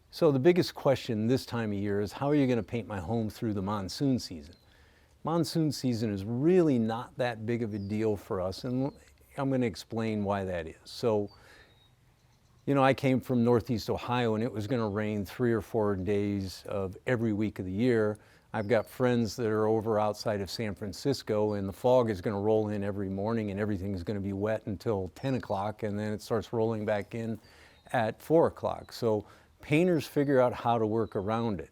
So the biggest question this time of year is, how are you going to paint my home through the monsoon season? Monsoon season is really not that big of a deal for us, and I'm going to explain why that is. So, you know, I came from Northeast Ohio, and it was going to rain 3 or 4 days of every week of the year. I've got friends that are over outside of San Francisco, and the fog is going to roll in every morning, and everything's going to be wet until 10 o'clock, and then it starts rolling back in at 4 o'clock. So painters figure out how to work around it.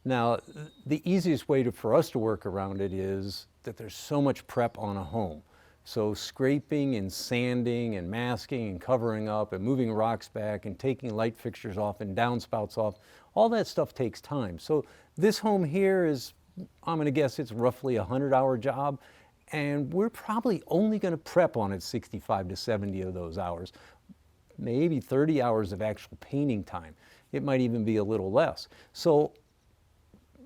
Now, the easiest way for us to work around it is that there's so much prep on a home. So scraping and sanding and masking and covering up and moving rocks back and taking light fixtures off and downspouts off, all that stuff takes time. So this home here is, I'm going to guess it's roughly a 100-hour job, and we're probably only going to prep on it 65 to 70 of those hours, maybe 30 hours of actual painting time. It might even be a little less. So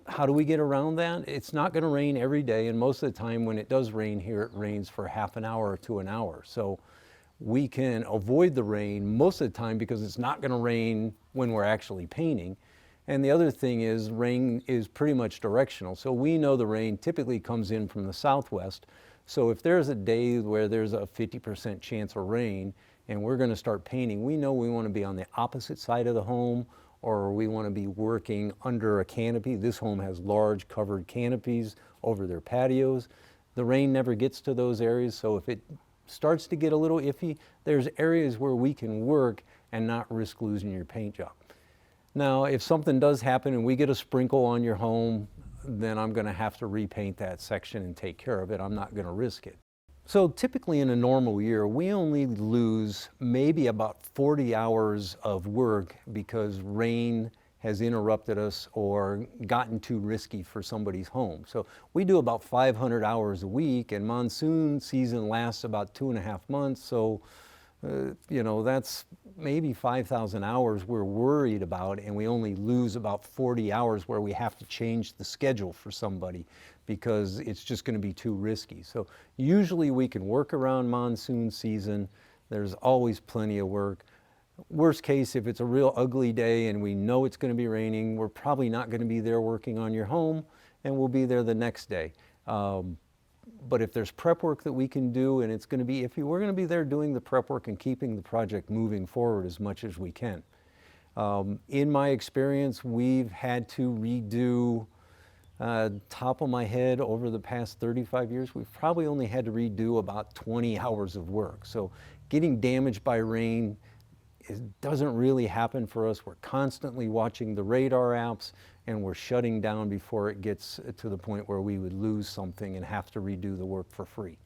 how do we get around that? It's not going to rain every day, and most of the time when it does rain here, it rains for half an hour to an hour. So we can avoid the rain most of the time because it's not going to rain when we're actually painting. And the other thing is, rain is pretty much directional. So we know the rain typically comes in from the southwest. So if there's a day where there's a 50% chance of rain and we're going to start painting, we know we want to be on the opposite side of the home, or we want to be working under a canopy. This home has large covered canopies over their patios. The rain never gets to those areas, so if it starts to get a little iffy, there's areas where we can work and not risk losing your paint job. Now, if something does happen and we get a sprinkle on your home, then I'm going to have to repaint that section and take care of it. I'm not going to risk it. So typically in a normal year, we only lose maybe about 40 hours of work because rain has interrupted us or gotten too risky for somebody's home. So we do about 500 hours a week, and monsoon season lasts about 2.5 months. So, you know, that's maybe 5,000 hours we're worried about, and we only lose about 40 hours where we have to change the schedule for somebody because it's just going to be too risky. So usually we can work around monsoon season. There's always plenty of work. Worst case, if it's a real ugly day and we know it's going to be raining, we're probably not going to be there working on your home, and we'll be there the next day. But if there's prep work that we can do and it's going to be iffy, we're going to be there doing the prep work and keeping the project moving forward as much as we can. In my experience, we've had to redo, top of my head, over the past 35 years, we've probably only had to redo about 20 hours of work. So getting damaged by rain, it doesn't really happen for us. We're constantly watching the radar apps, and we're shutting down before it gets to the point where we would lose something and have to redo the work for free.